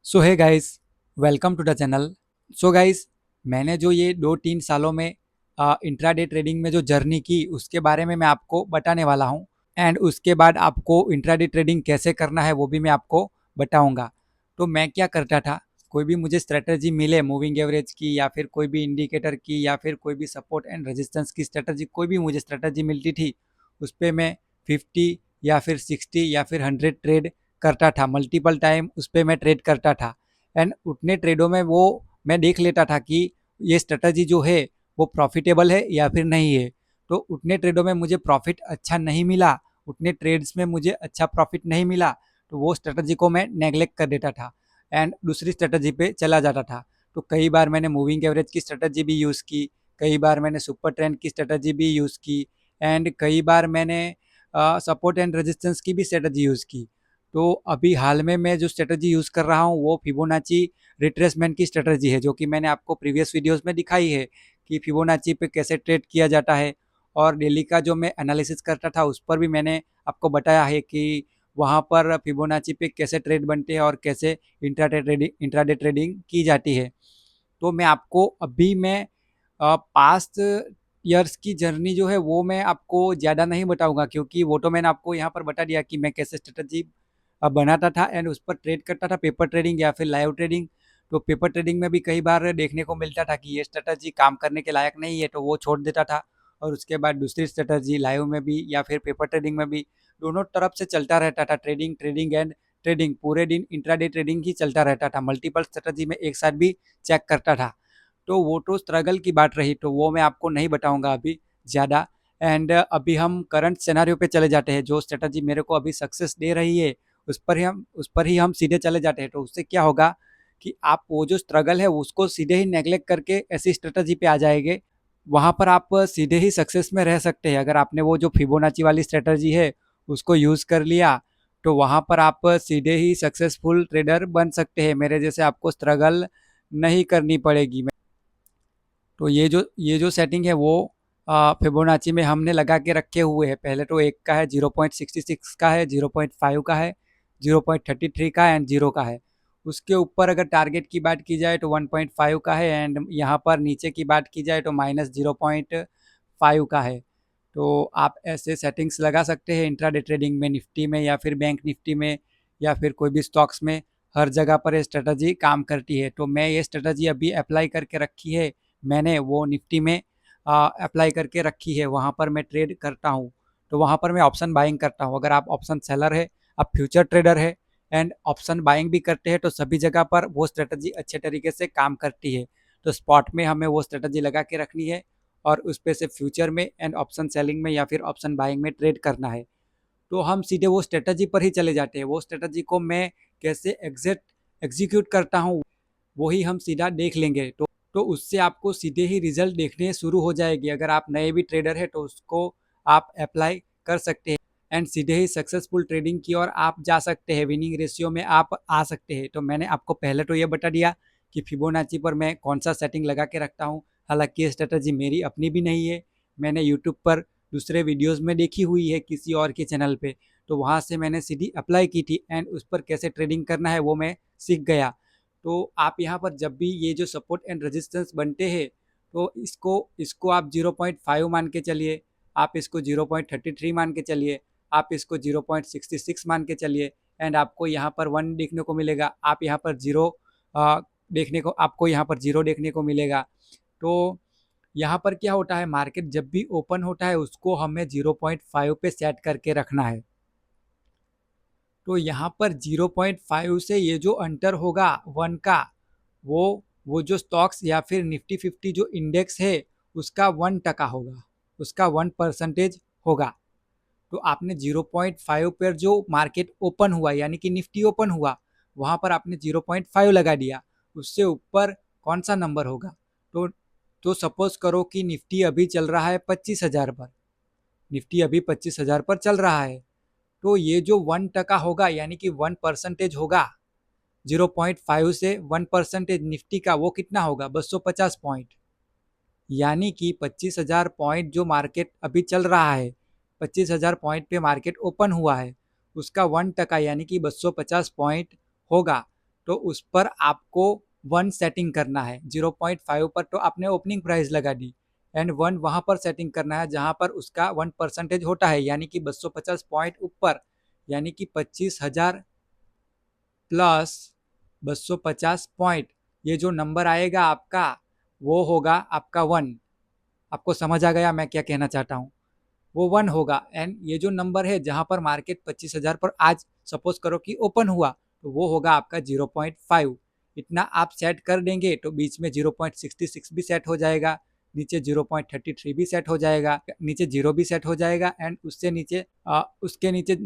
सो है guys, welcome to the channel. So guys, मैंने जो ये 2-3 सालों में इंट्राडे ट्रेडिंग में जो जर्नी की उसके बारे में मैं आपको बताने वाला हूँ। एंड उसके बाद आपको इंट्राडे ट्रेडिंग कैसे करना है वो भी मैं आपको बताऊँगा। तो मैं क्या करता था, कोई भी मुझे स्ट्रेटजी मिले मूविंग एवरेज की या फिर कोई भी इंडिकेटर की या फिर कोई भी सपोर्ट एंड रेजिस्टेंस की स्ट्रेटजी, कोई भी मुझे स्ट्रेटजी मिलती थी उस पर मैं 50 या फिर 60 या फिर 100 ट्रेड करता था। मल्टीपल टाइम उस पर मैं ट्रेड करता था। एंड उतने ट्रेडों में वो मैं देख लेता था कि ये स्ट्रेटजी जो है वो प्रॉफिटेबल है या फिर नहीं है। तो उतने ट्रेडों में मुझे प्रॉफिट अच्छा नहीं मिला, उतने ट्रेड्स में मुझे अच्छा प्रॉफिट नहीं मिला, तो वो स्ट्रेटजी को मैं नेगलेक्ट कर देता था एंड दूसरी स्ट्रेटजी पे चला जाता था। तो कई बार मैंने मूविंग एवरेज की स्ट्रेटजी भी यूज़ की, कई बार मैंने सुपर ट्रेंड की स्ट्रेटजी भी यूज़ की, एंड कई बार मैंने सपोर्ट एंड रेजिस्टेंस की भी स्ट्रेटजी यूज़ की। तो अभी हाल में मैं जो स्ट्रेटजी यूज़ कर रहा हूँ वो फिबोनाची रिट्रेसमेंट की स्ट्रेटजी है, जो कि मैंने आपको प्रीवियस वीडियोस में दिखाई है कि फिबोनाची पे कैसे ट्रेड किया जाता है। और डेली का जो मैं एनालिसिस करता था उस पर भी मैंने आपको बताया है कि वहाँ पर फिबोनाची पे कैसे ट्रेड बनते हैं और कैसे इंट्राडे ट्रेडिंग की जाती है। तो मैं आपको अभी मैं पास्ट ईयर्स की जर्नी जो है वो मैं आपको ज़्यादा नहीं बताऊंगा, क्योंकि वो तो मैंने आपको यहाँ पर बता दिया कि मैं कैसे स्ट्रेटजी बनाता था एंड उस पर ट्रेड करता था, पेपर ट्रेडिंग या फिर लाइव ट्रेडिंग। तो पेपर ट्रेडिंग में भी कई बार देखने को मिलता था कि ये स्ट्रेटजी काम करने के लायक नहीं है, तो वो छोड़ देता था। और उसके बाद दूसरी स्ट्रेटजी लाइव में भी या फिर पेपर ट्रेडिंग में भी दोनों तरफ से चलता रहता था। ट्रेडिंग ट्रेडिंग एंड ट्रेडिंग पूरे दिन इंट्राडे ट्रेडिंग ही चलता रहता था, मल्टीपल स्ट्रेटजी में एक साथ भी चेक करता था। तो वो तो स्ट्रगल की बात रही, तो वो मैं आपको नहीं बताऊंगा अभी ज़्यादा। एंड अभी हम करंट सिनेरियो पे चले जाते हैं, जो स्ट्रेटजी मेरे को अभी सक्सेस दे रही है उस पर ही हम सीधे चले जाते हैं। तो उससे क्या होगा कि आप वो जो स्ट्रगल है उसको सीधे ही नेगलेक्ट करके ऐसी स्ट्रेटजी पे आ जाएंगे, वहाँ पर आप सीधे ही सक्सेस में रह सकते हैं। अगर आपने वो जो फिबोनाची वाली स्ट्रेटजी है उसको यूज़ कर लिया तो वहाँ पर आप सीधे ही सक्सेसफुल ट्रेडर बन सकते हैं, मेरे जैसे आपको स्ट्रगल नहीं करनी पड़ेगी। तो ये जो सेटिंग है वो फिबोनाची में हमने लगा के रखे हुए हैं। पहले तो एक का है, 0.66 का है, 0.5 का है, 0.33 का है एंड 0 का है। उसके ऊपर अगर टारगेट की बात की जाए तो 1.5 का है, एंड यहाँ पर नीचे की बात की जाए तो -0.5 का है। तो आप ऐसे सेटिंग्स लगा सकते हैं इंट्राडे ट्रेडिंग में, निफ्टी में या फिर बैंक निफ्टी में या फिर कोई भी स्टॉक्स में। हर जगह पर ये स्ट्रेटजी काम करती है। तो मैं ये स्ट्रेटजी अभी अप्लाई करके रखी है, मैंने वो निफ्टी में अप्लाई करके रखी है। वहाँ पर मैं ट्रेड करता हूँ, तो वहाँ पर मैं ऑप्शन बाइंग करता हूँ। अगर आप ऑप्शन सेलर है, आप फ्यूचर ट्रेडर है एंड ऑप्शन बाइंग भी करते हैं, तो सभी जगह पर वो स्ट्रेटजी अच्छे तरीके से काम करती है। तो स्पॉट में हमें वो स्ट्रेटजी लगा के रखनी है और उस पर से फ्यूचर में एंड ऑप्शन सेलिंग में या फिर ऑप्शन बाइंग में ट्रेड करना है। तो हम सीधे वो स्ट्रेटजी पर ही चले जाते हैं। वो स्ट्रेटजी को मैं कैसे एग्जीक्यूट करता हूँ वही हम सीधा देख लेंगे। तो उससे आपको सीधे ही रिजल्ट देखने शुरू हो जाएगी। अगर आप नए भी ट्रेडर है तो उसको आप अप्लाई कर सकते हैं एंड सीधे ही सक्सेसफुल ट्रेडिंग की ओर आप जा सकते हैं, विनिंग रेशियो में आप आ सकते हैं। तो मैंने आपको पहले तो ये बता दिया कि फिबोनाची पर मैं कौन सा सेटिंग लगा के रखता हूँ। हालांकि ये स्ट्रेटजी मेरी अपनी भी नहीं है, मैंने यूट्यूब पर दूसरे वीडियोज़ में देखी हुई है किसी और के चैनल पे। तो वहाँ से मैंने सीधी अप्लाई की थी एंड उस पर कैसे ट्रेडिंग करना है वो मैं सीख गया। तो आप यहाँ पर जब भी ये जो सपोर्ट एंड रेजिस्टेंस बनते हैं तो इसको इसको आप 0.5 मान के चलिए, आप इसको 0.33 मान के चलिए, आप इसको 0.66 मान के चलिए एंड आपको यहाँ पर 1 देखने को मिलेगा। आप यहाँ पर जीरो देखने को मिलेगा। तो यहाँ पर क्या होता है, मार्केट जब भी ओपन होता है उसको हमें 0.5 पे सेट करके रखना है। तो यहाँ पर 0.5 से ये जो अंतर होगा 1 का, वो जो स्टॉक्स या फिर निफ्टी 50 जो इंडेक्स है उसका 1% होगा, उसका 1% होगा। तो आपने 0.5 पर जो मार्केट ओपन हुआ यानी कि निफ्टी ओपन हुआ वहाँ पर आपने 0.5 लगा दिया, उससे ऊपर कौन सा नंबर होगा। तो तो सपोज करो कि निफ्टी अभी चल रहा है 25,000 पर, निफ्टी अभी 25,000 पर चल रहा है। तो ये जो 1% होगा यानी कि 1% होगा, 0.5 से 1% निफ्टी का, वो कितना होगा 250 पॉइंट। यानी कि 25,000 पॉइंट जो मार्केट अभी चल रहा है, 25,000 पॉइंट पे मार्केट ओपन हुआ है, उसका 1% यानी कि 250 पॉइंट होगा। तो उस पर आपको 1 सेटिंग करना है। 0.5 पर तो आपने ओपनिंग प्राइस लगा दी एंड 1 वहाँ पर सेटिंग करना है जहाँ पर उसका 1% होता है, यानी कि 250 पॉइंट ऊपर, यानी कि 25,000 प्लस 250 पॉइंट, ये जो नंबर आएगा आपका वो होगा आपका 1। आपको समझ आ गया मैं क्या कहना चाहता हूँ? वो 1 होगा एंड ये जो नंबर है जहाँ पर मार्केट 25,000 पर आज सपोज करो कि ओपन हुआ, तो वो होगा आपका 0.5। इतना आप सेट कर देंगे तो बीच में 0.66 भी सेट हो जाएगा, नीचे 0.33 भी सेट हो जाएगा, नीचे 0 भी सेट हो जाएगा एंड उसके नीचे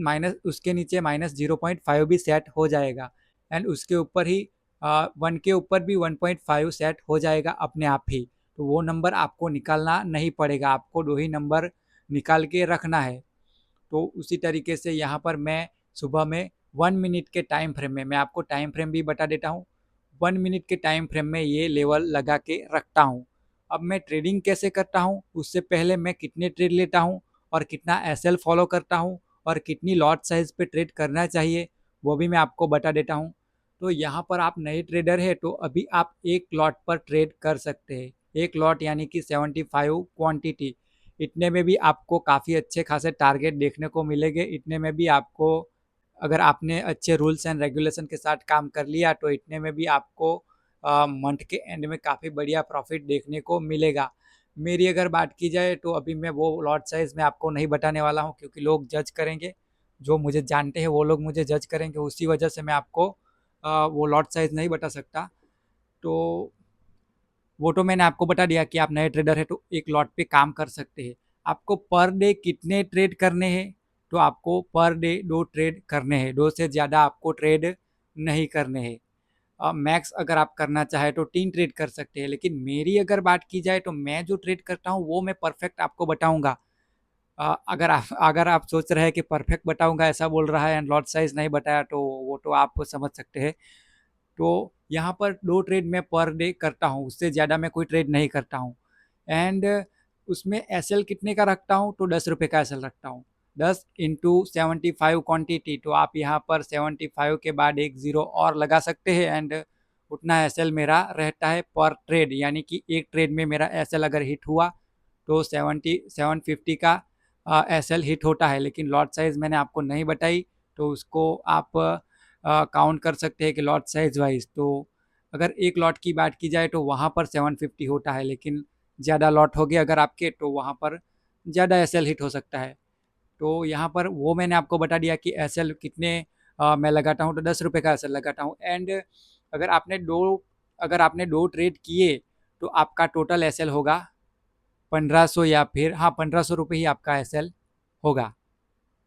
माइनस 0.5 भी सेट हो जाएगा एंड उसके ऊपर ही 1 के ऊपर भी 1.5 सेट हो जाएगा अपने आप ही। तो वो नंबर आपको निकालना नहीं पड़ेगा, आपको 2 ही नंबर निकाल के रखना है। तो उसी तरीके से यहाँ पर मैं सुबह में 1 मिनट के टाइम फ्रेम में, मैं आपको टाइम फ्रेम भी बता देता हूँ। 1 मिनट के टाइम फ्रेम में ये लेवल लगा के रखता हूँ। अब मैं ट्रेडिंग कैसे करता हूँ, उससे पहले मैं कितने ट्रेड लेता हूँ और कितना एसएल फॉलो करता हूँ और कितनी लॉट साइज पे ट्रेड करना चाहिए वो भी मैं आपको बता देता हूँ। तो यहाँ पर आप नए ट्रेडर है तो अभी आप एक लॉट पर ट्रेड कर सकते हैं। एक लॉट यानी कि 75 क्वांटिटी, इतने में भी आपको काफ़ी अच्छे खासे टारगेट देखने को मिलेंगे। इतने में भी आपको, अगर आपने अच्छे रूल्स एंड रेगुलेशन के साथ काम कर लिया तो इतने में भी आपको मंथ के एंड में काफ़ी बढ़िया प्रॉफिट देखने को मिलेगा। मेरी अगर बात की जाए तो अभी मैं वो लॉट साइज़ में आपको नहीं बताने वाला हूँ, क्योंकि लोग जज करेंगे, जो मुझे जानते हैं वो लोग मुझे जज करेंगे, उसी वजह से मैं आपको वो लॉट साइज़ नहीं बता सकता। तो वो तो मैंने आपको बता दिया कि आप नए ट्रेडर है तो एक लॉट पे काम कर सकते हैं। आपको पर डे कितने ट्रेड करने हैं, तो आपको पर डे 2 ट्रेड करने हैं, 2 से ज़्यादा आपको ट्रेड नहीं करने हैं। मैक्स अगर आप करना चाहें तो 3 ट्रेड कर सकते हैं, लेकिन मेरी अगर बात की जाए तो मैं जो ट्रेड करता हूँ वो मैं परफेक्ट आपको बताऊँगा। अगर आप सोच रहे हैं कि परफेक्ट बताऊँगा ऐसा बोल रहा है एंड लॉट साइज़ नहीं बताया, तो वो तो आप समझ सकते हैं। तो यहाँ पर 2 ट्रेड मैं पर डे करता हूँ, उससे ज़्यादा मैं कोई ट्रेड नहीं करता हूँ एंड उसमें एसएल कितने का रखता हूँ, तो ₹10 का एसएल रखता हूँ। 10 इंटू 75 क्वांटिटी, तो आप यहाँ पर 75 के बाद एक ज़ीरो और लगा सकते हैं एंड उतना एसएल मेरा रहता है पर ट्रेड, यानी कि एक ट्रेड में मेरा एसएल अगर हिट हुआ तो 750 का एसएल हिट होता है। लेकिन लॉट साइज़ मैंने आपको नहीं बताई, तो उसको आप काउंट कर सकते हैं कि लॉट साइज वाइज। तो अगर एक लॉट की बात की जाए तो वहाँ पर 750 होता है, लेकिन ज़्यादा लॉट हो गए अगर आपके तो वहाँ पर ज़्यादा एसएल हिट हो सकता है। तो यहाँ पर वो मैंने आपको बता दिया कि एसएल कितने मैं लगाता हूँ, तो ₹10 का एसएल लगाता हूँ एंड अगर आपने दो अगर आपने 2 ट्रेड किए तो आपका टोटल एसएल होगा 1500, या फिर हाँ ₹1500 ही आपका एसएल होगा।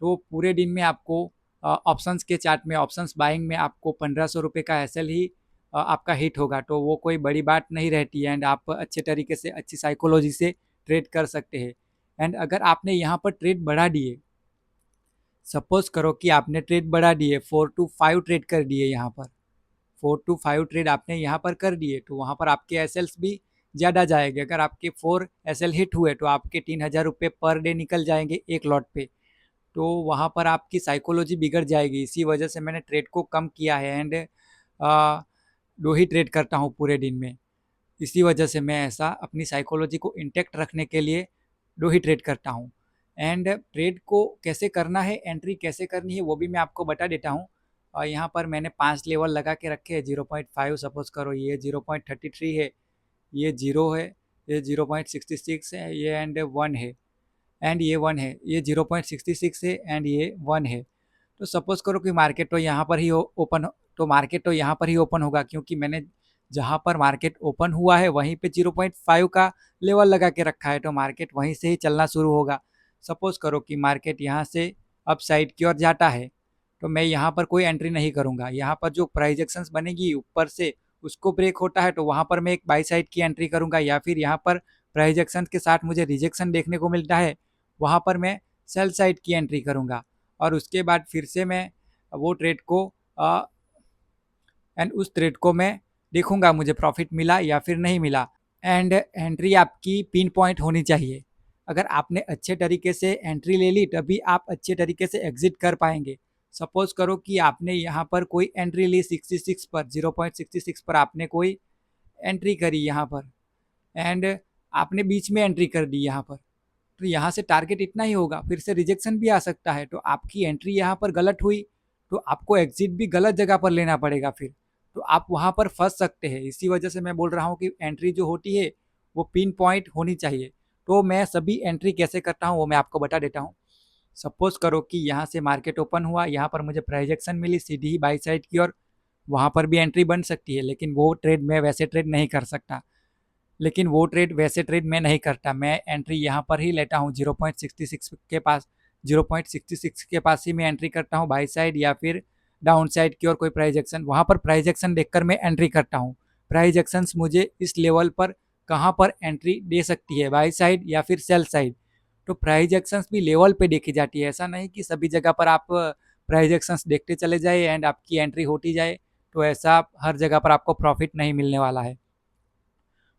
तो पूरे दिन में आपको ऑप्शंस के चार्ट में, ऑप्शंस बाइंग में आपको ₹1500 का एसएल ही आपका हिट होगा, तो वो कोई बड़ी बात नहीं रहती है एंड आप अच्छे तरीके से, अच्छी साइकोलॉजी से ट्रेड कर सकते हैं। एंड अगर आपने यहाँ पर ट्रेड बढ़ा दिए, सपोज करो कि आपने ट्रेड बढ़ा दिए, 4 टू 5 ट्रेड कर दिए, यहाँ पर 4 टू 5 ट्रेड आपने यहाँ पर कर दिए, तो वहाँ पर आपके एसएल्स भी ज़्यादा जाएंगे। अगर आपके 4 एसएल हिट हुए तो आपके ₹3000 पर डे निकल जाएंगे एक लॉट पे, तो वहाँ पर आपकी साइकोलॉजी बिगड़ जाएगी। इसी वजह से मैंने ट्रेड को कम किया है एंड 2 ही ट्रेड करता हूँ पूरे दिन में। इसी वजह से मैं ऐसा अपनी साइकोलॉजी को इंटैक्ट रखने के लिए 2 ही ट्रेड करता हूँ। एंड ट्रेड को कैसे करना है, एंट्री कैसे करनी है वो भी मैं आपको बता देता हूँ। यहाँ पर मैंने 5 लेवल लगा के रखे हैं। 0.5 सपोज करो, ये 0.33 है, ये 0 है, ये 0.66 है, ये एंड 1 है एंड ये 1 है, ये 0.66 है एंड ये 1 है। तो सपोज़ करो कि मार्केट तो यहाँ पर ही ओपन, तो मार्केट तो यहाँ पर ही ओपन होगा, क्योंकि मैंने जहाँ पर मार्केट ओपन हुआ है वहीं पे 0.5 का लेवल लगा के रखा है, तो मार्केट वहीं से ही चलना शुरू होगा। सपोज़ करो कि मार्केट यहाँ से अप साइड की ओर जाता है, तो मैं यहाँ पर कोई एंट्री नहीं करूँगा। यहाँ पर जो प्राइस एक्शंस बनेगी ऊपर से, उसको ब्रेक होता है तो वहाँ पर मैं एक बाई साइड की एंट्री करूँगा, या फिर यहाँ पर प्राइस एक्शन के साथ मुझे रिजेक्शन देखने को मिलता है, वहाँ पर मैं सेल साइड की एंट्री करूँगा और उसके बाद फिर से मैं वो ट्रेड को एंड उस ट्रेड को मैं देखूँगा मुझे प्रॉफिट मिला या फिर नहीं मिला। एंड एंट्री आपकी पिन पॉइंट होनी चाहिए। अगर आपने अच्छे तरीके से एंट्री ले ली तभी आप अच्छे तरीके से एग्जिट कर पाएंगे। सपोज करो कि आपने यहाँ पर कोई एंट्री ली 66 पर, 0.66 पर आपने कोई एंट्री करी यहाँ पर, एंड आपने बीच में एंट्री कर दी यहाँ पर, तो यहाँ से टारगेट इतना ही होगा, फिर से रिजेक्शन भी आ सकता है, तो आपकी एंट्री यहाँ पर गलत हुई, तो आपको एग्जिट भी गलत जगह पर लेना पड़ेगा फिर, तो आप वहाँ पर फंस सकते हैं। इसी वजह से मैं बोल रहा हूँ कि एंट्री जो होती है वो पिन पॉइंट होनी चाहिए। तो मैं सभी एंट्री कैसे करता हूँ वो मैं आपको बता देता हूँ। सपोज करो कि यहाँ से मार्केट ओपन हुआ, यहाँ पर मुझे प्राइजेक्शन मिली सीधी ही बाई साइड की, और वहाँ पर भी एंट्री बन सकती है, लेकिन वो ट्रेड मैं वैसे ट्रेड नहीं कर सकता, लेकिन वो ट्रेड वैसे ट्रेड मैं नहीं करता, मैं एंट्री यहाँ पर ही लेता हूँ 0.66 के पास, 0.66 के पास ही मैं एंट्री करता हूँ बाई साइड या फिर डाउन साइड की, और कोई प्राइस एक्शन, वहाँ पर प्राइस एक्शन देखकर मैं एंट्री करता हूँ। प्राइस एक्शंस मुझे इस लेवल पर कहाँ पर एंट्री दे सकती है, बाई साइड या फिर सेल साइड, तो प्राइस एक्शंस भी लेवल पे देखी जाती है। ऐसा नहीं कि सभी जगह पर आप प्राइस एक्शंस देखते चले जाए एंड आपकी एंट्री होती जाए, तो ऐसा हर जगह पर आपको प्रॉफिट नहीं मिलने वाला है।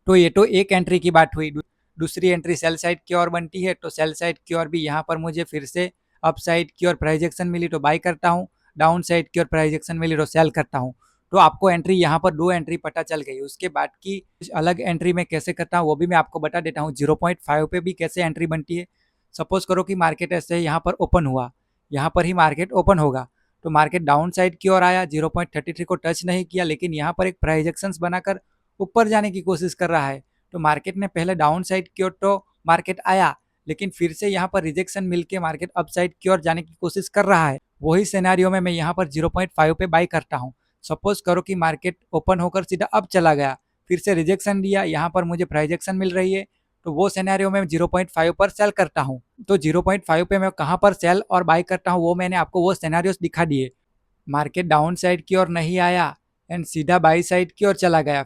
तो ये तो एक एंट्री की बात हुई। दूसरी एंट्री सेल साइड की ओर बनती है, तो सेल साइड की ओर भी यहाँ पर मुझे फिर से अप साइड की ओर प्राइजेक्शन मिली तो बाई करता हूँ, डाउन साइड की ओर प्राइजेक्शन मिली तो सेल करता हूँ। तो आपको एंट्री यहाँ पर 2 एंट्री पता चल गई। उसके बाद की अलग एंट्री में कैसे करता हूँ वो भी मैं आपको बता देता हूँ। 0.5 पे भी कैसे एंट्री बनती है। सपोज करो कि मार्केट ऐसे यहाँ पर ओपन हुआ, यहाँ पर ही मार्केट ओपन होगा, तो मार्केट डाउन साइड की ओर आया, 0.33 को टच नहीं किया, लेकिन यहाँ पर एक प्राइजेक्शंस बनाकर ऊपर जाने की कोशिश कर रहा है। तो मार्केट ने पहले डाउन साइड की ओर तो मार्केट आया, लेकिन फिर से यहाँ पर रिजेक्शन मिलके मार्केट अप साइड की ओर जाने की कोशिश कर रहा है। वही सिनेरियो में मैं यहाँ पर 0.5 पे बाई करता हूँ। सपोज करो कि मार्केट ओपन होकर सीधा अप चला गया, फिर से रिजेक्शन दिया, यहाँ पर मुझे प्राइजेक्शन मिल रही है, तो वो सिनेरियो में 0.5 पर सेल करता हूँ। तो 0.5 पे मैं कहाँ पर सेल और बाई करता हूँ वो मैंने आपको वो सिनेरियोस दिखा दिए। मार्केट डाउन साइड की ओर नहीं आया एंड सीधा बाई साइड की ओर चला गया,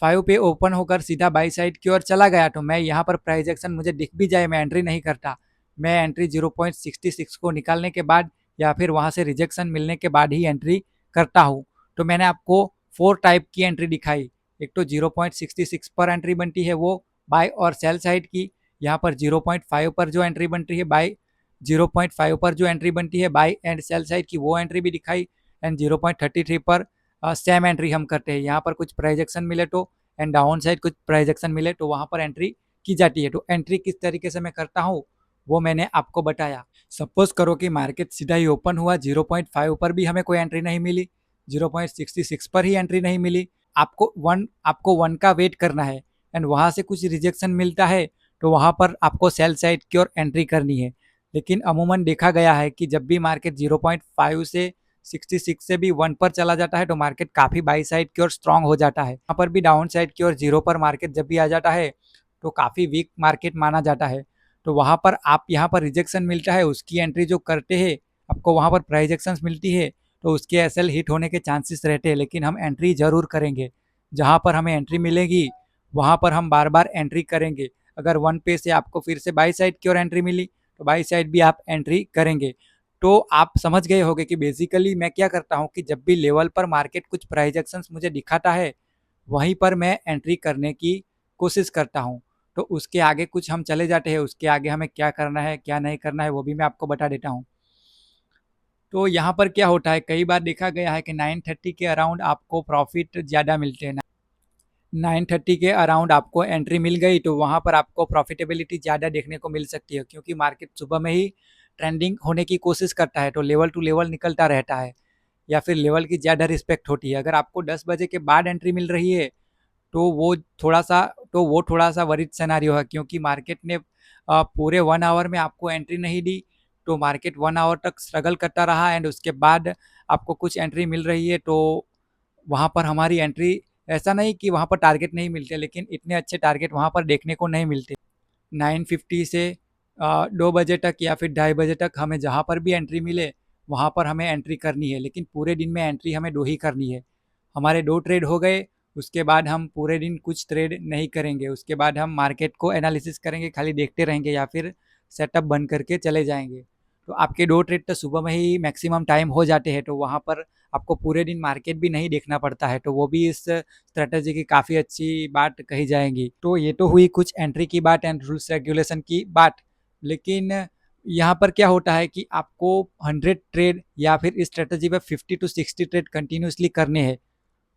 5 पे ओपन होकर सीधा बाई साइड की ओर चला गया, तो मैं यहाँ पर प्राइस एक्शन मुझे दिख भी जाए मैं एंट्री नहीं करता। मैं एंट्री 0.66 को निकालने के बाद या फिर वहाँ से रिजेक्शन मिलने के बाद ही एंट्री करता हूँ। तो मैंने आपको 4 टाइप की एंट्री दिखाई। एक तो 0.66 पर एंट्री बनती है वो बाय और सेल साइड की, यहाँ पर 0.5 पर जो एंट्री बनती है बाय, 0.5 पर जो एंट्री बनती है बाय एंड सेल साइड की वो एंट्री भी दिखाई, एंड 0.33 पर सेम एंट्री हम करते हैं। यहाँ पर कुछ प्राइजेक्शन मिले तो एंड डाउन साइड कुछ प्राइजेक्शन मिले तो वहाँ पर एंट्री की जाती है। तो एंट्री किस तरीके से मैं करता हूँ वो मैंने आपको बताया। सपोज करो कि मार्केट सीधा ही ओपन हुआ, 0.5 पर भी हमें कोई एंट्री नहीं मिली, 0.66 पर ही एंट्री नहीं मिली, आपको वन का वेट करना है एंड वहाँ से कुछ रिजेक्शन मिलता है तो वहाँ पर आपको सेल साइड की ओर एंट्री करनी है। लेकिन अमूमन देखा गया है कि जब भी मार्केट 0.5 से 66 से भी 1 पर चला जाता है तो मार्केट काफ़ी बाई साइड की ओर स्ट्रांग हो जाता है। यहाँ पर भी डाउन साइड की ओर 0 पर मार्केट जब भी आ जाता है तो काफ़ी वीक मार्केट माना जाता है। तो वहाँ पर आप यहाँ पर रिजेक्शन मिलता है, उसकी एंट्री जो करते हैं आपको वहाँ पर प्राइजेक्शंस मिलती है तो उसके एसएल हिट होने के चांसेस रहते हैं, लेकिन हम एंट्री जरूर करेंगे। जहाँ पर हमें एंट्री मिलेगी वहाँ पर हम बार बार एंट्री करेंगे। अगर 1 पे से आपको फिर से बाई साइड की ओर एंट्री मिली तो बाई साइड भी आप एंट्री करेंगे। तो आप समझ गए होंगे कि बेसिकली मैं क्या करता हूँ कि जब भी लेवल पर मार्केट कुछ प्राइस एक्शंस मुझे दिखाता है वहीं पर मैं एंट्री करने की कोशिश करता हूँ। तो उसके आगे कुछ हम चले जाते हैं, उसके आगे हमें क्या करना है क्या नहीं करना है वो भी मैं आपको बता देता हूँ। तो यहाँ पर क्या होता है, कई बार देखा गया है कि 9:30 के अराउंड आपको प्रॉफिट ज़्यादा मिलते हैं। 9:30 के अराउंड आपको एंट्री मिल गई तो वहाँ पर आपको प्रॉफिटेबिलिटी ज़्यादा देखने को मिल सकती है, क्योंकि मार्केट सुबह में ही ट्रेंडिंग होने की कोशिश करता है तो लेवल टू लेवल निकलता रहता है या फिर लेवल की ज़्यादा रिस्पेक्ट होती है। अगर आपको 10 बजे के बाद एंट्री मिल रही है तो वो थोड़ा सा वरिड सिनेरियो है, क्योंकि मार्केट ने पूरे 1 आवर में आपको एंट्री नहीं दी, तो मार्केट 1 आवर तक स्ट्रगल करता रहा एंड उसके बाद आपको कुछ एंट्री मिल रही है, तो वहाँ पर हमारी एंट्री, ऐसा नहीं कि वहाँ पर टारगेट नहीं मिलते, लेकिन इतने अच्छे टारगेट वहाँ पर देखने को नहीं मिलते। 9:50 से 2 बजे तक या फिर 2:30 तक हमें जहाँ पर भी एंट्री मिले वहाँ पर हमें एंट्री करनी है, लेकिन पूरे दिन में एंट्री हमें 2 ही करनी है। हमारे 2 ट्रेड हो गए, उसके बाद हम पूरे दिन कुछ ट्रेड नहीं करेंगे, उसके बाद हम मार्केट को एनालिसिस करेंगे, खाली देखते रहेंगे या फिर सेटअप बंद करके चले जाएंगे। तो आपके 2 ट्रेड तो सुबह में ही मैक्सिमम टाइम हो जाते हैं, तो वहाँ पर आपको पूरे दिन मार्केट भी नहीं देखना पड़ता है, तो वो भी इस स्ट्रेटजी की काफ़ी अच्छी बात कही जाएगी। तो ये तो हुई कुछ एंट्री की बात एंड रूल्स रेगुलेशन की बात, लेकिन यहाँ पर क्या होता है कि आपको 100 ट्रेड या फिर इस स्ट्रेटजी पे 50 to 60 ट्रेड कंटिन्यूसली करने हैं।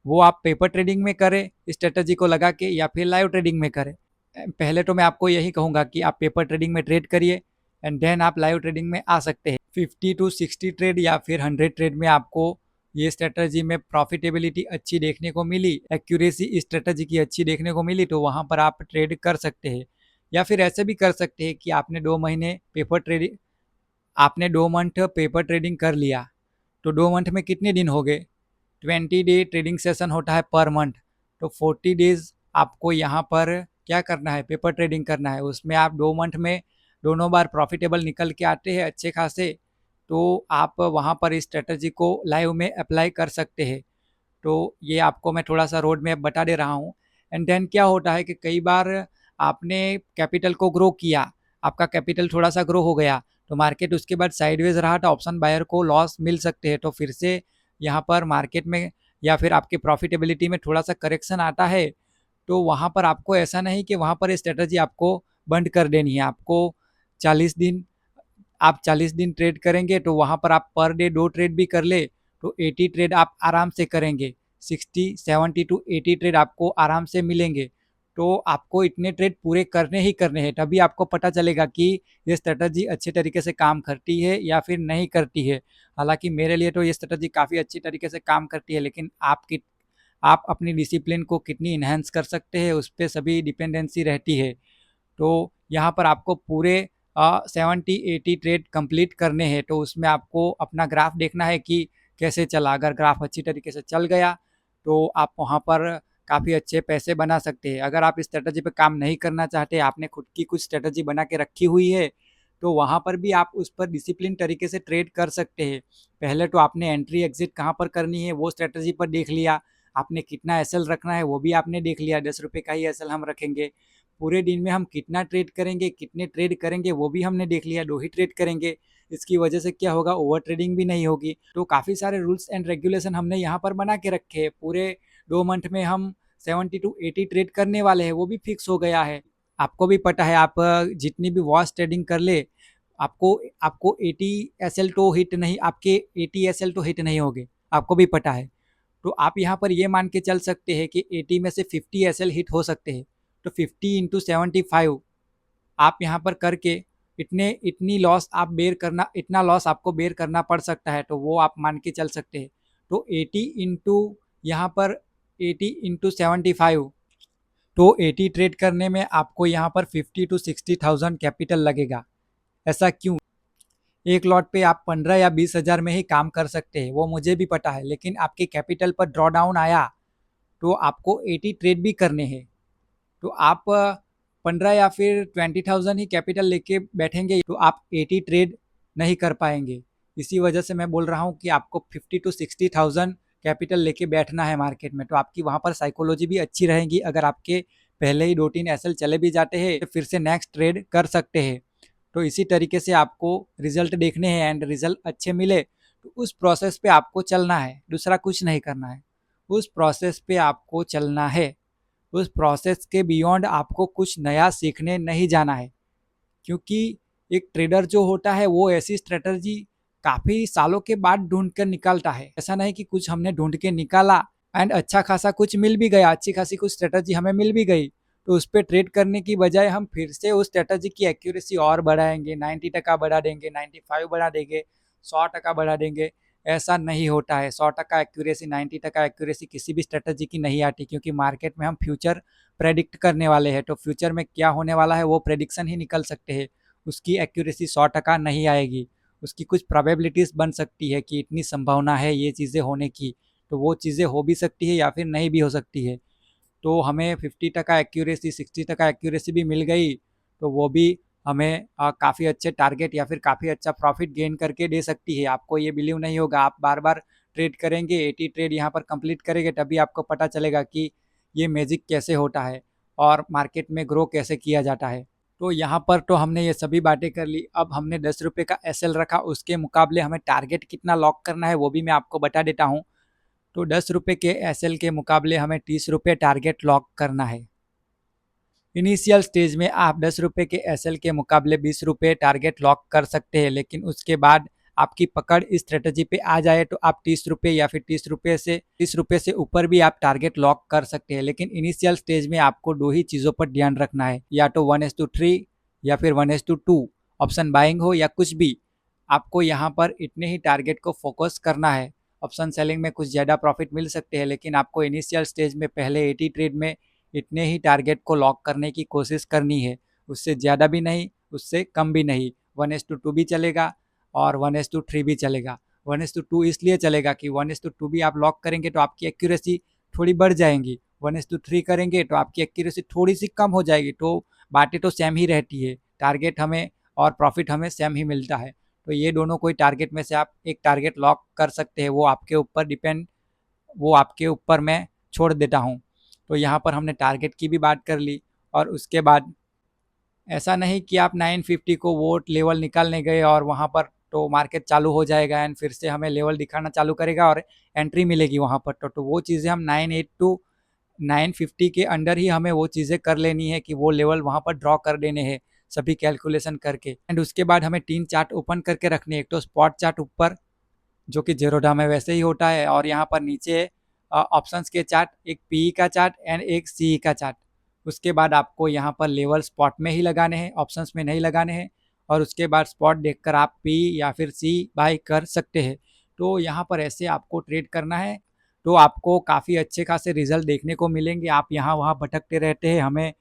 वो आप पेपर ट्रेडिंग में करें स्ट्रेटजी को लगा के, या फिर लाइव ट्रेडिंग में करें। पहले तो मैं आपको यही कहूँगा कि आप पेपर ट्रेडिंग में ट्रेड करिए एंड देन आप लाइव ट्रेडिंग में आ सकते हैं। 50 to 60 ट्रेड या फिर 100 ट्रेड में आपको ये स्ट्रेटजी में प्रॉफिटेबिलिटी अच्छी देखने को मिली, एक्यूरेसी इस स्ट्रेटजी की अच्छी देखने को मिली, तो वहाँ पर आप ट्रेड कर सकते हैं। या फिर ऐसे भी कर सकते हैं कि आपने 2 मंथ पेपर ट्रेडिंग कर लिया, तो 2 मंथ में कितने दिन हो गए? 20 डे ट्रेडिंग सेशन होता है पर मंथ, तो 40 डेज आपको यहाँ पर क्या करना है? पेपर ट्रेडिंग करना है। उसमें आप 2 मंथ में दोनों बार प्रॉफिटेबल निकल के आते हैं अच्छे खासे, तो आप वहाँ पर इस स्ट्रेटजी को लाइव में अप्लाई कर सकते हैं। तो ये आपको मैं थोड़ा सा रोड मैप बता दे रहा हूँ। एंड देन क्या होता है कि कई बार आपने कैपिटल को ग्रो किया, आपका कैपिटल थोड़ा सा ग्रो हो गया, तो मार्केट उसके बाद साइडवेज रहा, तो ऑप्शन बायर को लॉस मिल सकते हैं। तो फिर से यहाँ पर मार्केट में या फिर आपके प्रॉफिटेबिलिटी में थोड़ा सा करेक्शन आता है, तो वहाँ पर आपको ऐसा नहीं कि वहाँ पर स्ट्रेटजी आपको बंद कर देनी है। आपको 40 दिन, आप 40 दिन ट्रेड करेंगे, तो वहाँ पर आप पर डे 2 ट्रेड भी कर ले तो 80 ट्रेड आप आराम से करेंगे। 60 70 to 80 ट्रेड आपको आराम से मिलेंगे। तो आपको इतने ट्रेड पूरे करने ही करने हैं, तभी आपको पता चलेगा कि ये स्ट्रेटजी अच्छे तरीके से काम करती है या फिर नहीं करती है। हालांकि मेरे लिए तो ये स्ट्रेटजी काफ़ी अच्छी तरीके से काम करती है, लेकिन आप अपनी डिसिप्लिन को कितनी इन्हेंस कर सकते हैं उस पर सभी डिपेंडेंसी रहती है। तो यहाँ पर आपको पूरे 70 80 ट्रेड कंप्लीट करने हैं, तो उसमें आपको अपना ग्राफ देखना है कि कैसे चला। अगर ग्राफ अच्छी तरीके से चल गया तो आप वहाँ पर काफ़ी अच्छे पैसे बना सकते हैं। अगर आप इस स्ट्रेटजी पे काम नहीं करना चाहते, आपने खुद की कुछ स्ट्रेटजी बना के रखी हुई है, तो वहाँ पर भी आप उस पर डिसिप्लिन तरीके से ट्रेड कर सकते हैं। पहले तो आपने एंट्री एग्जिट कहाँ पर करनी है वो स्ट्रेटजी पर देख लिया, आपने कितना एसएल रखना है वो भी आपने देख लिया, 10 रुपये का ही एसएल हम रखेंगे। पूरे दिन में हम कितना ट्रेड करेंगे, कितने ट्रेड करेंगे वो भी हमने देख लिया, 2 ही ट्रेड करेंगे। इसकी वजह से क्या होगा? ओवर ट्रेडिंग भी नहीं होगी। तो काफ़ी सारे रूल्स एंड रेगुलेशन हमने यहाँ पर बना के रखे हैं। पूरे 2 मंथ में हम 70 to 80 ट्रेड करने वाले हैं, वो भी फिक्स हो गया है। आपको भी पता है, आप जितनी भी वॉच ट्रेडिंग कर ले, आपको आपको 80 एसएल तो हिट नहीं, आपके 80 एसएल तो हिट नहीं होंगे, आपको भी पता है। तो आप यहाँ पर ये मान के चल सकते हैं कि 80 में से 50 एसएल हिट हो सकते हैं। तो 50 इंटू 75 आप यहाँ पर करके इतने इतनी लॉस आप बेर करना, इतना लॉस आपको बेर करना पड़ सकता है, तो वो आप मान के चल सकते हैं। तो 80 इंटू यहाँ पर 80 इंटू 75, तो 80 ट्रेड करने में आपको यहाँ पर 50 to 60,000 कैपिटल लगेगा। ऐसा क्यों? एक लॉट पे आप 15 या 20 हज़ार में ही काम कर सकते हैं, वो मुझे भी पता है, लेकिन आपके कैपिटल पर ड्रॉ डाउन आया तो आपको 80 ट्रेड भी करने हैं। तो आप 15 या फिर 20,000 ही कैपिटल लेके बैठेंगे तो आप 80 ट्रेड नहीं कर पाएंगे। इसी वजह से मैं बोल रहा हूँ कि आपको 50 to 60,000 कैपिटल लेके बैठना है मार्केट में, तो आपकी वहाँ पर साइकोलॉजी भी अच्छी रहेगी। अगर आपके पहले ही 2-3 एसएल चले भी जाते हैं तो फिर से नेक्स्ट ट्रेड कर सकते हैं। तो इसी तरीके से आपको रिजल्ट देखने हैं एंड रिजल्ट अच्छे मिले तो उस प्रोसेस पे आपको चलना है, दूसरा कुछ नहीं करना है। उस प्रोसेस पे आपको चलना है। उस प्रोसेस के बियॉन्ड आपको कुछ नया सीखने नहीं जाना है, क्योंकि एक ट्रेडर जो होता है वो ऐसी स्ट्रेटजी काफ़ी सालों के बाद ढूंढ कर निकालता है। ऐसा नहीं कि कुछ हमने ढूंढ के निकाला एंड अच्छा खासा कुछ मिल भी गया, अच्छी खासी कुछ स्ट्रेटजी हमें मिल भी गई, तो उस पर ट्रेड करने की बजाय हम फिर से उस स्ट्रेटजी की एक्यूरेसी और बढ़ाएंगे, 90% बढ़ा देंगे, 95 बढ़ा देंगे, 100% बढ़ा देंगे। ऐसा नहीं होता है। 100% एक्यूरेसी, 90% एक्यूरेसी किसी भी स्ट्रेटजी की नहीं आती, क्योंकि मार्केट में हम फ्यूचर प्रेडिक्ट करने वाले हैं, तो फ्यूचर में क्या होने वाला है वो प्रेडिक्शन ही निकल सकते हैं। उसकी एक्यूरेसी 100% नहीं आएगी। उसकी कुछ प्रोबेबिलिटीज़ बन सकती है कि इतनी संभावना है ये चीज़ें होने की, तो वो चीज़ें हो भी सकती है या फिर नहीं भी हो सकती है। तो हमें 50% एक्यूरेसी, 60% एक्यूरेसी भी मिल गई, तो वो भी हमें काफ़ी अच्छे टारगेट या फिर काफ़ी अच्छा प्रॉफिट गेन करके दे सकती है। आपको ये बिलीव नहीं होगा, आप बार बार ट्रेड करेंगे, 80 ट्रेड यहाँ पर कंप्लीट करेंगे, तभी आपको पता चलेगा कि ये मैजिक कैसे होता है और मार्केट में ग्रो कैसे किया जाता है। तो यहाँ पर तो हमने ये सभी बातें कर ली। अब हमने 10 रुपये का एसएल रखा, उसके मुकाबले हमें टारगेट कितना लॉक करना है वो भी मैं आपको बता देता हूँ। तो 10 रुपये के एसएल के मुकाबले हमें 30 रुपये टारगेट लॉक करना है। इनिशियल स्टेज में आप 10 रुपये के एसएल के मुकाबले 20 रुपये टारगेट लॉक कर सकते हैं, लेकिन उसके बाद आपकी पकड़ इस स्ट्रेटजी पे आ जाए तो आप 30 रुपये या फिर 30 रुपये से ऊपर भी आप टारगेट लॉक कर सकते हैं। लेकिन इनिशियल स्टेज में आपको दो ही चीज़ों पर ध्यान रखना है, या तो 1:3 या फिर 1:2 ऑप्शन बाइंग हो या कुछ भी, आपको यहाँ पर इतने ही टारगेट को फोकस करना है। ऑप्शन सेलिंग में कुछ ज़्यादा प्रॉफिट मिल सकते हैं, लेकिन आपको इनिशियल स्टेज में पहले 80 ट्रेड में इतने ही टारगेट को लॉक करने की कोशिश करनी है, उससे ज़्यादा भी नहीं, उससे कम भी नहीं। 1:2 भी चलेगा और 1:3 भी चलेगा। 1:2 इसलिए चलेगा कि 1:2 भी आप लॉक करेंगे तो आपकी एक्यूरेसी थोड़ी बढ़ जाएंगी, 1:3 करेंगे तो आपकी एक्यूरेसी थोड़ी सी कम हो जाएगी, तो बातें तो सेम ही रहती है, टारगेट हमें और प्रॉफिट हमें सेम ही मिलता है। तो ये दोनों कोई टारगेट में से आप एक टारगेट लॉक कर सकते हैं, वो आपके ऊपर डिपेंड, वो आपके ऊपर मैं छोड़ देता हूँ। तो यहाँ पर हमने टारगेट की भी बात कर ली, और उसके बाद ऐसा नहीं कि आप 950 को वो लेवल निकालने गए और वहाँ पर तो मार्केट चालू हो जाएगा एंड फिर से हमें लेवल दिखाना चालू करेगा और एंट्री मिलेगी वहाँ पर, तो वो चीज़ें हम 982 950 के अंडर ही हमें वो चीज़ें कर लेनी है कि वो लेवल वहाँ पर ड्रॉ कर देने हैं सभी कैलकुलेशन करके। एंड उसके बाद हमें 3 चार्ट ओपन करके रखने, एक तो स्पॉट चार्ट ऊपर जो कि जेरोडा में वैसे ही होता है, और यहाँ पर नीचे ऑप्शंस के चार्ट, एक पीई का चार्ट एंड एक सीई का चार्ट। उसके बाद आपको यहाँ पर लेवल स्पॉट में ही लगाने हैं, ऑप्शंस में नहीं लगाने हैं, और उसके बाद स्पॉट देखकर आप पी या फिर सी बाई कर सकते हैं। तो यहाँ पर ऐसे आपको ट्रेड करना है, तो आपको काफ़ी अच्छे खासे रिजल्ट देखने को मिलेंगे। आप यहाँ वहाँ भटकते रहते हैं, हमें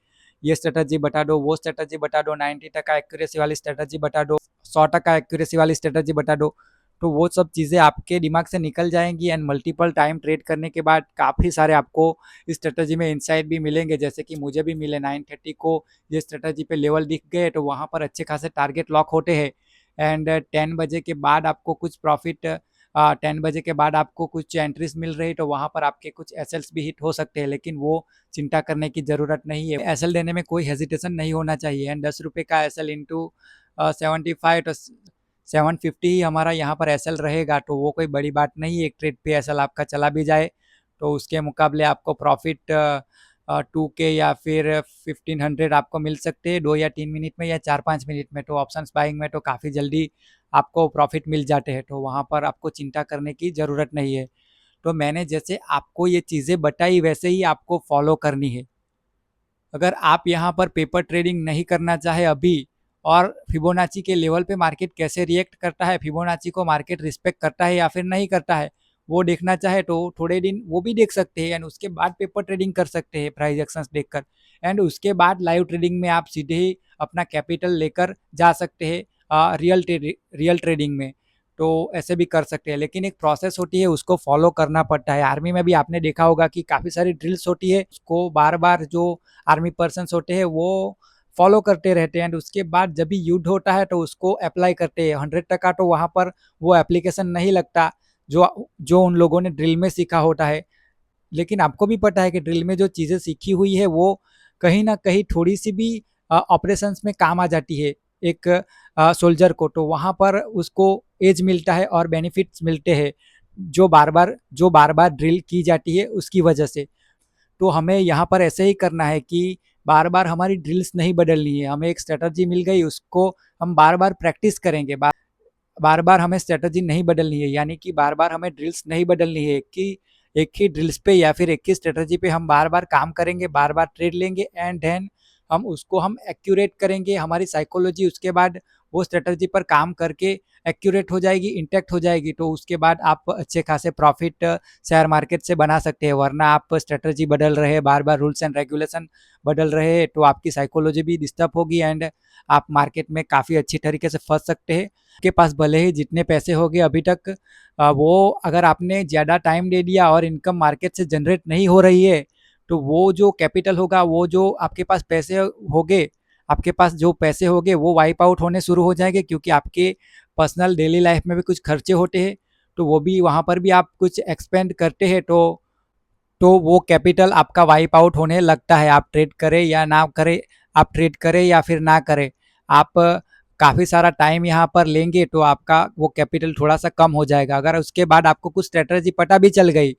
ये स्ट्रेटजी बता दो, वो स्ट्रेटजी बता दो, 90% एक्यूरेसी वाली स्ट्रेटजी बता दो, 100% एक्यूरेसी वाली स्ट्रेटजी बता दो, तो वो सब चीज़ें आपके दिमाग से निकल जाएंगी एंड मल्टीपल टाइम ट्रेड करने के बाद काफ़ी सारे आपको इस स्ट्रेटजी में इंसाइट भी मिलेंगे, जैसे कि मुझे भी मिले। 930 को ये स्ट्रेटजी पे लेवल दिख गए तो वहाँ पर अच्छे खासे टारगेट लॉक होते हैं, एंड 10 बजे के बाद आपको कुछ प्रॉफिट, 10 बजे के बाद आपको कुछ एंट्रीज मिल रही, तो वहाँ पर आपके कुछ एसएल्स भी हिट हो सकते हैं, लेकिन वो चिंता करने की ज़रूरत नहीं है। एसएल देने में कोई हेजिटेशन नहीं होना चाहिए, एंड 10 रुपये का एसएल इंटू 75 तो 750 ही हमारा यहाँ पर एसएल रहेगा, तो वो कोई बड़ी बात नहीं है। एक ट्रेड पे एसएल आपका चला भी जाए तो उसके मुकाबले आपको प्रॉफिट 2K या फिर 1500 आपको मिल सकते हैं 2 या 3 मिनट में या 4-5 मिनट में। तो ऑप्शंस बाइंग में तो काफ़ी जल्दी आपको प्रॉफिट मिल जाते हैं, तो वहाँ पर आपको चिंता करने की ज़रूरत नहीं है। तो मैंने जैसे आपको ये चीज़ें बताई वैसे ही आपको फॉलो करनी है। अगर आप यहाँ पर पेपर ट्रेडिंग नहीं करना चाहे अभी, और फिबोनाची के लेवल पे मार्केट कैसे रिएक्ट करता है, फिबोनाची को मार्केट रिस्पेक्ट करता है या फिर नहीं करता है, वो देखना चाहे तो थोड़े दिन वो भी देख सकते हैं, एंड उसके बाद पेपर ट्रेडिंग कर सकते हैं प्राइस एक्शंस देखकर, एंड उसके बाद लाइव ट्रेडिंग में आप सीधे ही अपना कैपिटल लेकर जा सकते हैं रियल ट्रेडिंग में। तो ऐसे भी कर सकते हैं, लेकिन एक प्रोसेस होती है उसको फॉलो करना पड़ता है। आर्मी में भी आपने देखा होगा कि काफ़ी सारी ड्रिल्स होती है, उसको बार बार जो आर्मी पर्सन होते हैं वो फॉलो करते रहते हैं, एंड उसके बाद जब भी युद्ध होता है तो उसको अप्लाई करते हैं। 100% तो वहाँ पर वो एप्लीकेशन नहीं लगता जो जो उन लोगों ने ड्रिल में सीखा होता है, लेकिन आपको भी पता है कि ड्रिल में जो चीज़ें सीखी हुई है वो कहीं ना कहीं थोड़ी सी भी ऑपरेशंस में काम आ जाती है एक सोल्जर को, तो वहाँ पर उसको एज मिलता है और बेनिफिट्स मिलते हैं जो बार बार ड्रिल की जाती है उसकी वजह से। तो हमें यहाँ पर ऐसे ही करना है कि बार बार हमारी ड्रिल्स नहीं बदलनी है, हमें एक स्ट्रेटजी मिल गई उसको हम बार बार प्रैक्टिस करेंगे, बार बार हमें स्ट्रेटजी नहीं बदलनी है, यानी कि बार बार हमें ड्रिल्स नहीं बदलनी है, कि एक ही ड्रिल्स पे या फिर एक ही स्ट्रेटजी पे हम बार बार काम करेंगे, बार बार ट्रेड लेंगे, एंड देन हम एक्यूरेट करेंगे, हमारी साइकोलॉजी उसके बाद वो स्ट्रेटजी पर काम करके एक्यूरेट हो जाएगी, इंटैक्ट हो जाएगी, तो उसके बाद आप अच्छे खासे प्रॉफिट शेयर मार्केट से बना सकते हैं। वरना आप स्ट्रेटजी बदल रहे हैं, बार बार रूल्स एंड रेगुलेशन बदल रहे हैं, तो आपकी साइकोलॉजी भी डिस्टर्ब होगी एंड आप मार्केट में काफ़ी अच्छी तरीके से फंस सकते हैं। आपके पास भले ही जितने पैसे हो गए अभी तक, वो अगर आपने ज़्यादा टाइम दे दिया और इनकम मार्केट से जनरेट नहीं हो रही है, तो वो जो कैपिटल होगा, वो जो आपके पास पैसे होंगे, आपके पास जो पैसे होंगे वो वाइप आउट होने शुरू हो जाएंगे, क्योंकि आपके पर्सनल डेली लाइफ में भी कुछ खर्चे होते हैं, तो वो भी वहाँ पर भी आप कुछ एक्सपेंड करते हैं, तो वो कैपिटल आपका वाइप आउट होने लगता है। आप ट्रेड करें या ना करें, आप ट्रेड करें या फिर ना करें, आप काफ़ी सारा टाइम यहाँ पर लेंगे तो आपका वो कैपिटल थोड़ा सा कम हो जाएगा। अगर उसके बाद आपको कुछ स्ट्रेटजी पता भी चल गई,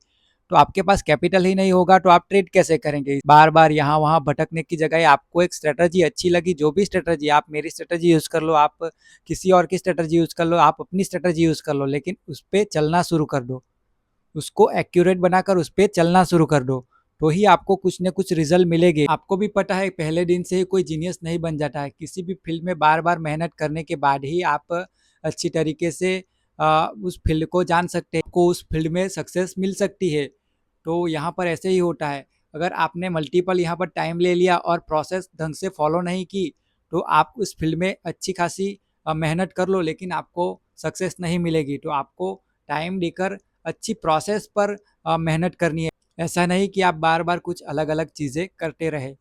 तो आपके पास कैपिटल ही नहीं होगा तो आप ट्रेड कैसे करेंगे? बार बार यहाँ वहाँ भटकने की जगह आपको एक स्ट्रेटजी अच्छी लगी, जो भी स्ट्रेटजी, आप मेरी स्ट्रेटजी यूज़ कर लो, आप किसी और की स्ट्रेटजी यूज़ कर लो, आप अपनी स्ट्रेटजी यूज़ कर लो, लेकिन उस पर चलना शुरू कर दो, उसको एक्यूरेट बनाकर उस पर चलना शुरू कर दो, तो ही आपको कुछ न कुछ रिजल्ट मिलेंगे। आपको भी पता है पहले दिन से ही कोई जीनियस नहीं बन जाता है, किसी भी फील्ड में बार बार मेहनत करने के बाद ही आप अच्छी तरीके से उस फील्ड को जान सकते हैं, को उस फील्ड में सक्सेस मिल सकती है। तो यहाँ पर ऐसे ही होता है, अगर आपने मल्टीपल यहाँ पर टाइम ले लिया और प्रोसेस ढंग से फॉलो नहीं की, तो आप उस फील्ड में अच्छी खासी मेहनत कर लो, लेकिन आपको सक्सेस नहीं मिलेगी। तो आपको टाइम देकर अच्छी प्रोसेस पर मेहनत करनी है। ऐसा नहीं कि आप बार बार कुछ अलग अलग चीज़ें करते रहे।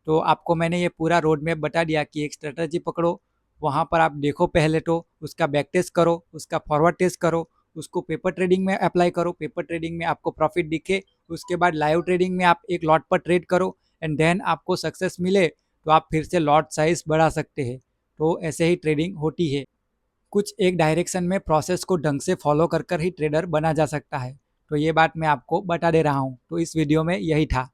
तो आपको मैंने ये पूरा रोड मैप बता दिया कि एक स्ट्रेटजी पकड़ो, वहाँ पर आप देखो, पहले तो उसका बैक टेस्ट करो, उसका फॉरवर्ड टेस्ट करो, उसको पेपर ट्रेडिंग में अप्लाई करो, पेपर ट्रेडिंग में आपको प्रॉफिट दिखे, उसके बाद लाइव ट्रेडिंग में आप एक लॉट पर ट्रेड करो, एंड देन आपको सक्सेस मिले तो आप फिर से लॉट साइज बढ़ा सकते हैं। तो ऐसे ही ट्रेडिंग होती है। कुछ एक डायरेक्शन में प्रोसेस को ढंग से फॉलो कर कर ही ट्रेडर बना जा सकता है। तो ये बात मैं आपको बता दे रहा हूँ। तो इस वीडियो में यही था।